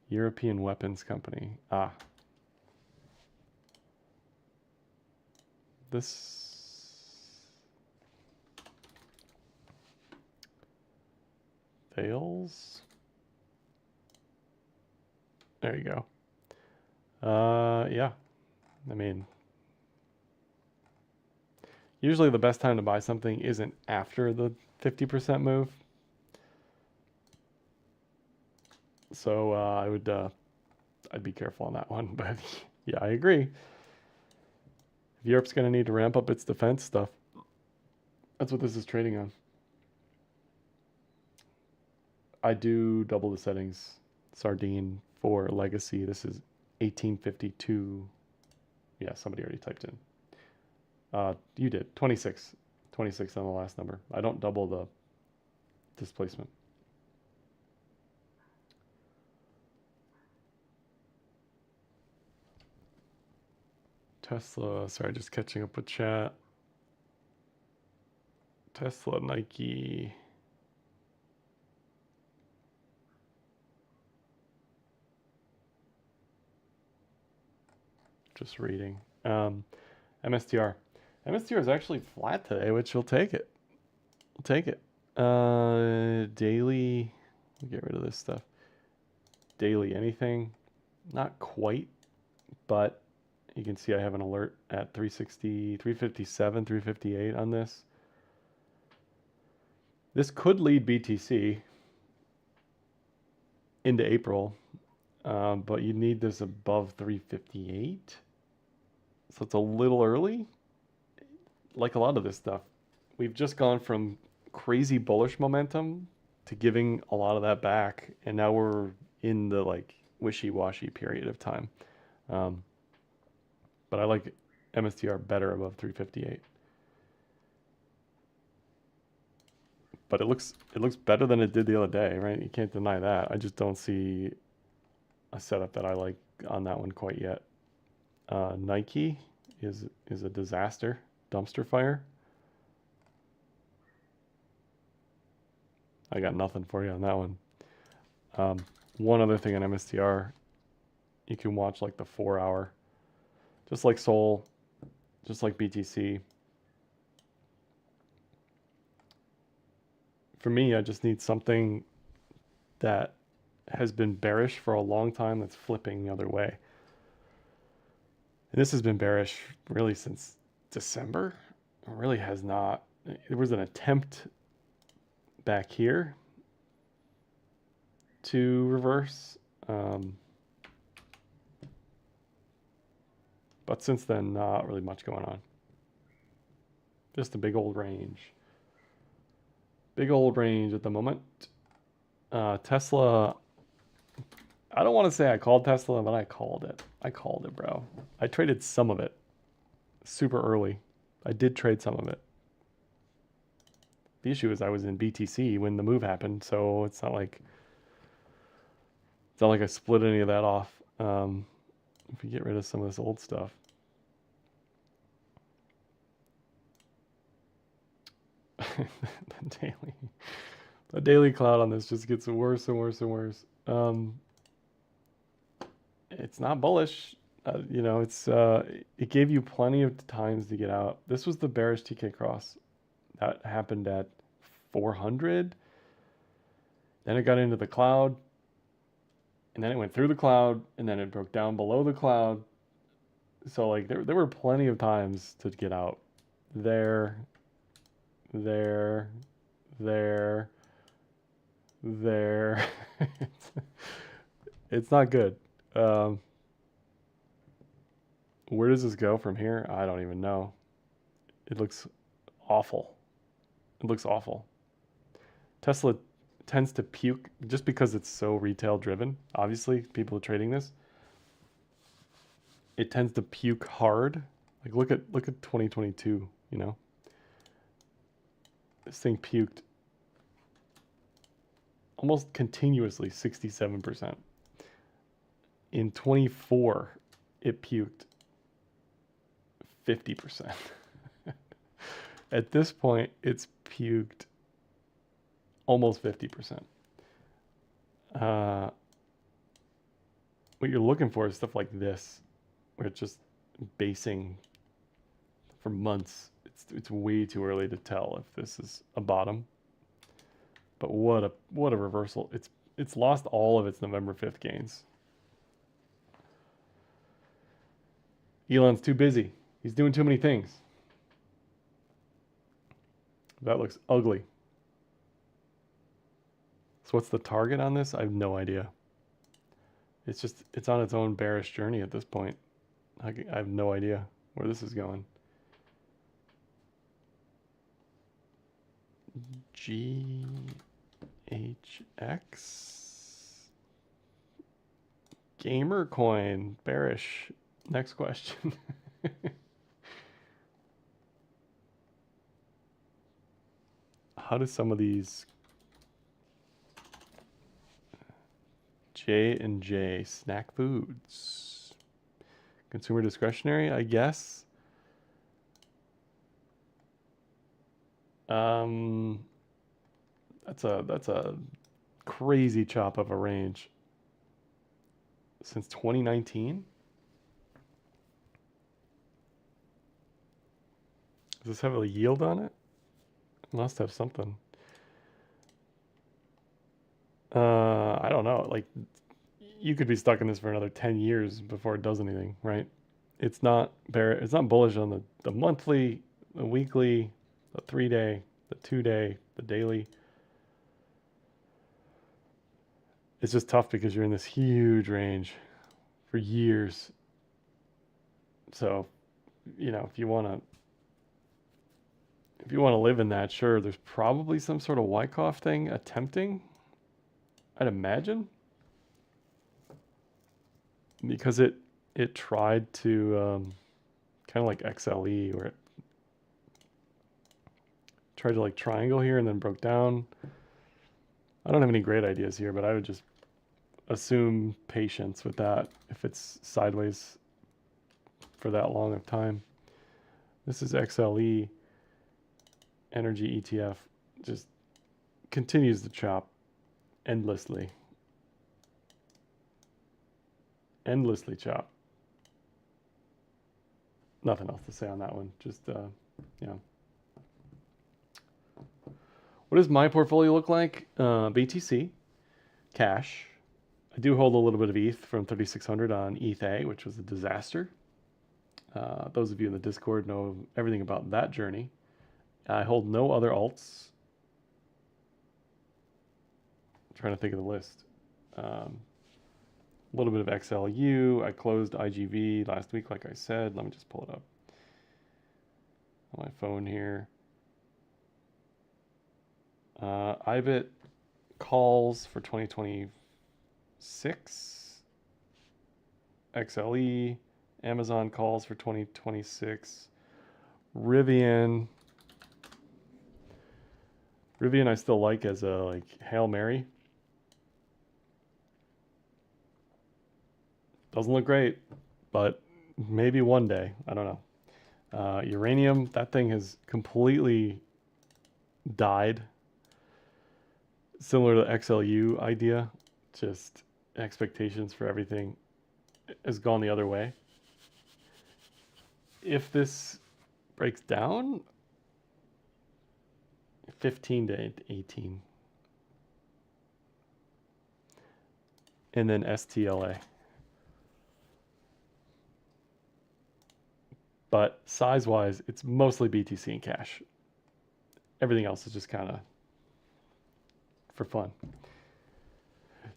European Weapons Company. Ah. This Thales. There you go. Yeah. I mean, usually the best time to buy something isn't after the 50% move. So I'd be careful on that one. But yeah, I agree. If Europe's going to need to ramp up its defense stuff, that's what this is trading on. I do double the settings. Sardine for legacy. This is 1852. Yeah, somebody already typed in. You did. 26. 26 on the last number. I don't double the displacement. Tesla. Sorry, just catching up with chat. Tesla, Nike. Just reading. MSTR. MSTR is actually flat today, which we'll take it. We'll take it. Daily. Get rid of this stuff. Daily anything. Not quite, but you can see I have an alert at 360, 357, 358 on this. This could lead BTC into April, but you need this above 358. So it's a little early. Like a lot of this stuff, we've just gone from crazy bullish momentum to giving a lot of that back, and now we're in the like wishy-washy period of time. But I like MSTR better above 358. But it looks better than it did the other day, right? You can't deny that. I just don't see a setup that I like on that one quite yet. Nike is a disaster, dumpster fire. I got nothing for you on that one. One other thing on MSTR, you can watch like the 4-hour, just like Sol, just like BTC. For me, I just need something that has been bearish for a long time that's flipping the other way. And this has been bearish really since December. It really has not. There was an attempt back here to reverse. But since then, not really much going on. Just a big old range. Big old range at the moment. Tesla, I don't want to say I called Tesla, but I called it. I called it, bro. I traded some of it super early. I did trade some of it. The issue is I was in BTC when the move happened, so it's not like I split any of that off. If we get rid of some of this old stuff. The daily cloud on this just gets worse and worse and worse. It's not bullish. You know, it gave you plenty of times to get out. This was the bearish TK cross that happened at 400. Then it got into the cloud. and then it went through the cloud, and then it broke down below the cloud. So like there were plenty of times to get out. There, there, there, there. It's not good. Where does this go from here? I don't even know. It looks awful. It looks awful. Tesla tends to puke just because it's so retail driven. Obviously, people are trading this. It tends to puke hard. Like look at 2022, you know. This thing puked almost continuously 67%. In 24, it puked 50%. At this point, it's puked almost 50%. What you're looking for is stuff like this, where it's just basing for months. It's way too early to tell if this is a bottom. But what a reversal. It's lost all of its November 5th gains. Elon's too busy. He's doing too many things. That looks ugly. So what's the target on this? I have no idea. It's on its own bearish journey at this point. I have no idea where this is going. GHX Gamer coin bearish. Next question. How do some of these J&J snack foods, consumer discretionary, I guess. That's a crazy chop of a range. Since 2019? Does this have a yield on it? It must have something. I don't know. Like, you could be stuck in this for another 10 years before it does anything, right? It's not bullish on the monthly, the weekly, the 3-day, the 2-day, the daily. It's just tough because you're in this huge range for years. So, you know, if you want to live in that, sure, there's probably some sort of Wyckoff thing attempting, I'd imagine. Because it tried to kind of like XLE, where it tried to like triangle here and then broke down. I don't have any great ideas here, but I would just assume patience with that if it's sideways for that long of time. This is XLE energy ETF, just continues to chop endlessly. Endlessly chop. Nothing else to say on that one. Just, you know. What does my portfolio look like? BTC, cash. I do hold a little bit of ETH from 3600 on ETH, which was a disaster. Those of you in the Discord know everything about that journey. I hold no other alts. I'm trying to think of the list. A little bit of XLU. I closed IGV last week, like I said. Let me just pull it up on my phone here. IBIT calls for 2026. XLE. Amazon calls for 2026. Rivian I still like as a Hail Mary. Doesn't look great, but maybe one day. I don't know. Uranium, that thing has completely died. Similar to XLU idea, just expectations for everything has gone the other way. If this breaks down, 15 to 18. and then STLA. But size-wise, it's mostly BTC and cash. Everything else is just kind of for fun.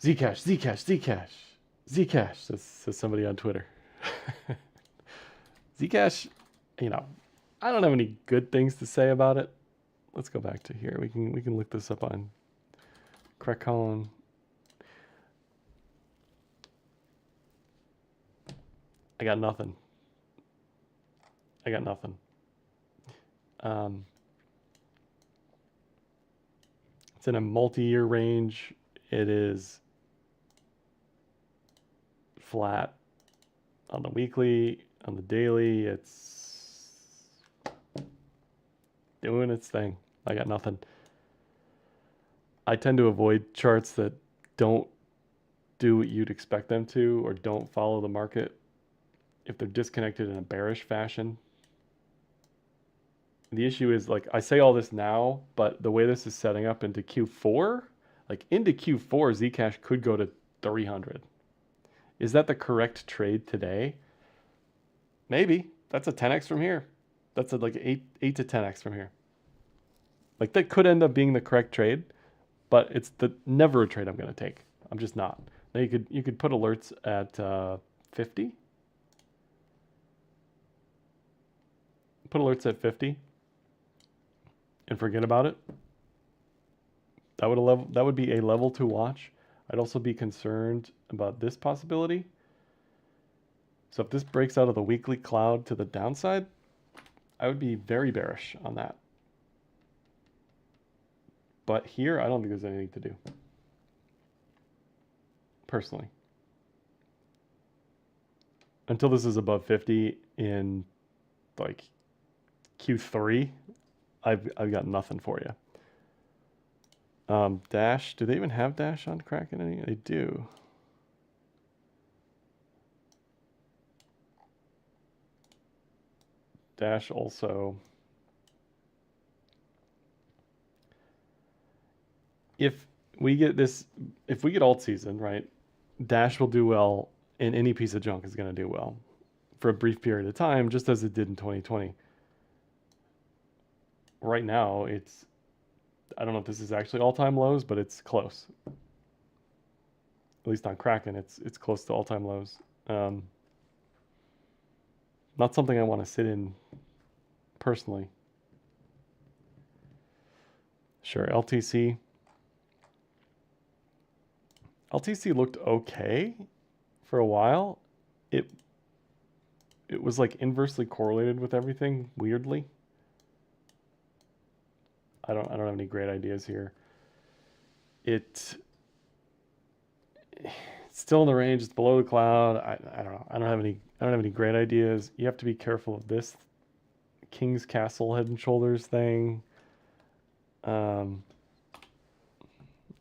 Zcash, Zcash, Zcash, Zcash, says somebody on Twitter. Zcash, you know, I don't have any good things to say about it. Let's go back to here. We can look this up on Kraken. I got nothing. I got nothing. It's in a multi-year range. It is flat on the weekly, on the daily. It's doing its thing. I got nothing. I tend to avoid charts that don't do what you'd expect them to or don't follow the market if they're disconnected in a bearish fashion. The issue is, like, I say all this now, but the way this is setting up into Q4, like into Q4, Zcash could go to 300. Is that the correct trade today? Maybe. That's a 10x from here. That's like 8 to 10x from here. Like, that could end up being the correct trade, but it's never a trade I'm going to take. I'm just not. Now you could put alerts at 50. Put alerts at 50 and forget about it. That would be a level to watch. I'd also be concerned about this possibility. So if this breaks out of the weekly cloud to the downside, I would be very bearish on that. But here, I don't think there's anything to do, personally. Until this is above 50 in like Q3, I've got nothing for you. Dash, do they even have Dash on Kraken? They do. Dash also. If we get alt season, right, Dash will do well, and any piece of junk is going to do well for a brief period of time, just as it did in 2020. Right now, I don't know if this is actually all-time lows, but it's close. At least on Kraken, it's close to all-time lows. Not something I want to sit in personally. Sure, LTC. LTC looked okay for a while. It was like inversely correlated with everything, weirdly. I don't have any great ideas here. It's still in the range. It's below the cloud. I don't know. I don't have any great ideas. You have to be careful of this King's Castle Head and Shoulders thing. I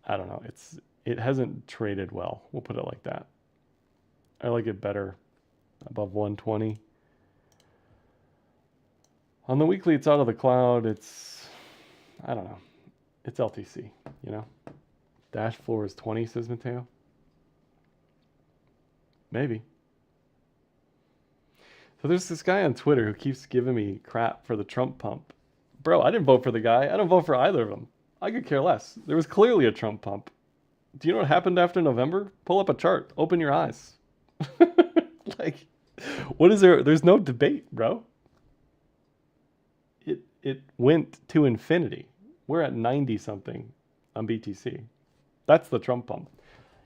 don't know. It hasn't traded well. We'll put it like that. I like it better above 120. On the weekly, it's out of the cloud. I don't know. It's LTC, you know? Dash floor is 20, says Mateo. Maybe. So there's this guy on Twitter who keeps giving me crap for the Trump pump. Bro, I didn't vote for the guy. I don't vote for either of them. I could care less. There was clearly a Trump pump. Do you know what happened after November? Pull up a chart. Open your eyes. Like, what is there? There's no debate, bro. It went to infinity. We're at 90 something on BTC. That's the Trump pump.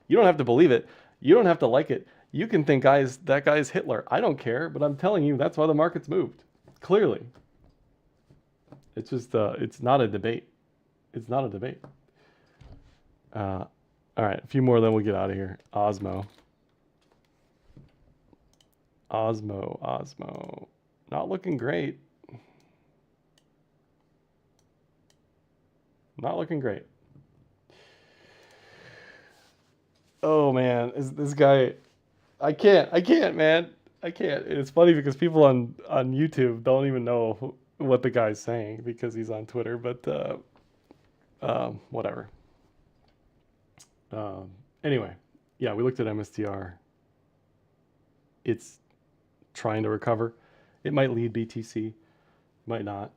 You don't have to believe it. You don't have to like it. You can think that guy's Hitler. I don't care, but I'm telling you, that's why the market's moved. Clearly. It's just, it's not a debate. It's not a debate. All right, a few more, then we'll get out of here. Osmo. Not looking great. Not looking great. Oh man, this guy, I can't, man. I can't. It's funny because people on YouTube don't even know what the guy's saying because he's on Twitter, but whatever. Anyway, Yeah, we looked at MSTR. It's trying to recover. It might lead BTC, might not.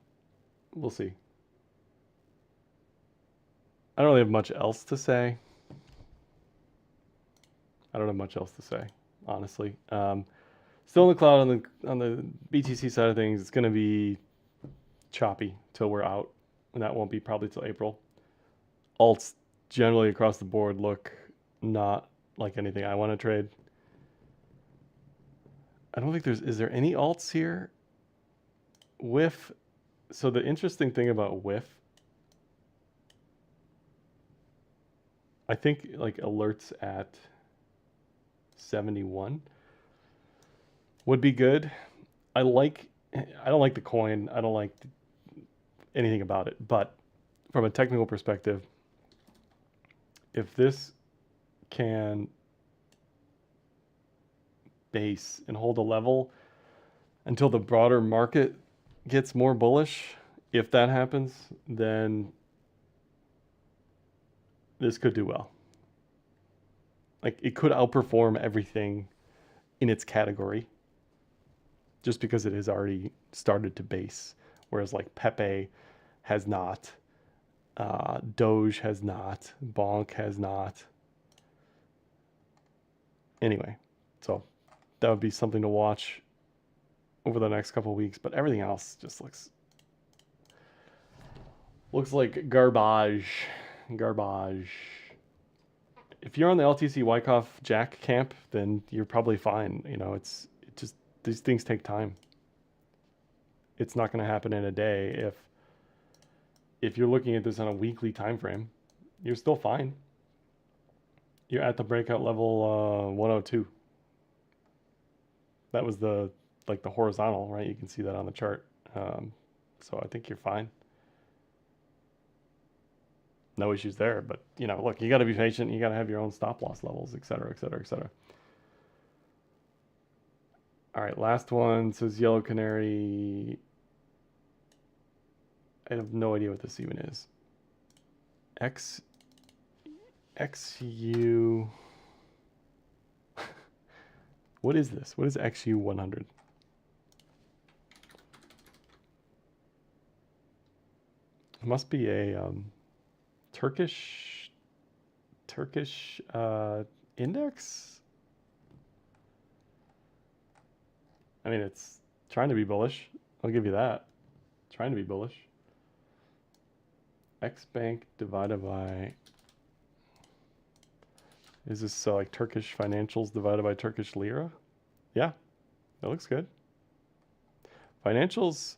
We'll see. I don't really have much else to say. I don't have much else to say, honestly. Still in the cloud on the BTC side of things. It's going to be choppy till we're out, and that won't be probably till April. Alts generally across the board look not like anything I want to trade. I don't think is there any alts here? WIF. So the interesting thing about WIF, I think like alerts at 71 would be good. I don't like the coin. I don't like anything about it. But from a technical perspective, if this can base and hold a level until the broader market gets more bullish, if that happens, then this could do well. Like it could outperform everything in its category just because it has already started to base. Whereas like Pepe has not, Doge has not, Bonk has not. Anyway, so that would be something to watch over the next couple of weeks. But everything else just looks like garbage. Garbage. If you're on the LTC Wyckoff Jack camp, then you're probably fine. You know, it just these things take time. It's not going to happen in a day. If you're looking at this on a weekly time frame, you're still fine. You're at the breakout level 102. That was the horizontal, right? You can see that on the chart. So I think you're fine. No issues there, but you know, look, you got to be patient. You got to have your own stop loss levels, et cetera, et cetera, et cetera. All right, last one says Yellow Canary. I have no idea what this even is. XU. What is this? What is XU 100? It must be a Turkish index. I mean, it's trying to be bullish. I'll give you that. Trying to be bullish. X bank divided by. Is this like Turkish financials divided by Turkish lira? Yeah, that looks good. Financials,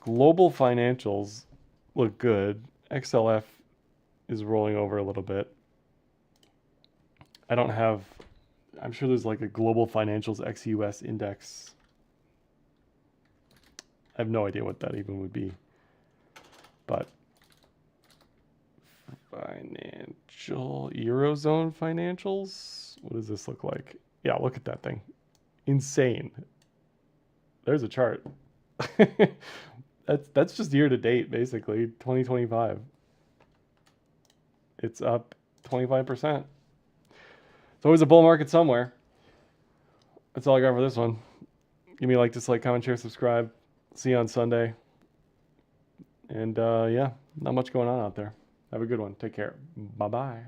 global financials look good. XLF is rolling over a little bit. I'm sure there's like a global financials XUS index. I have no idea what that even would be. But financial, Eurozone financials? What does this look like? Yeah, look at that thing. Insane. There's a chart. That's just year to date, basically, 2025. It's up 25%. It's always a bull market somewhere. That's all I got for this one. Give me a like, dislike, comment, share, subscribe. See you on Sunday. And yeah, not much going on out there. Have a good one. Take care. Bye-bye.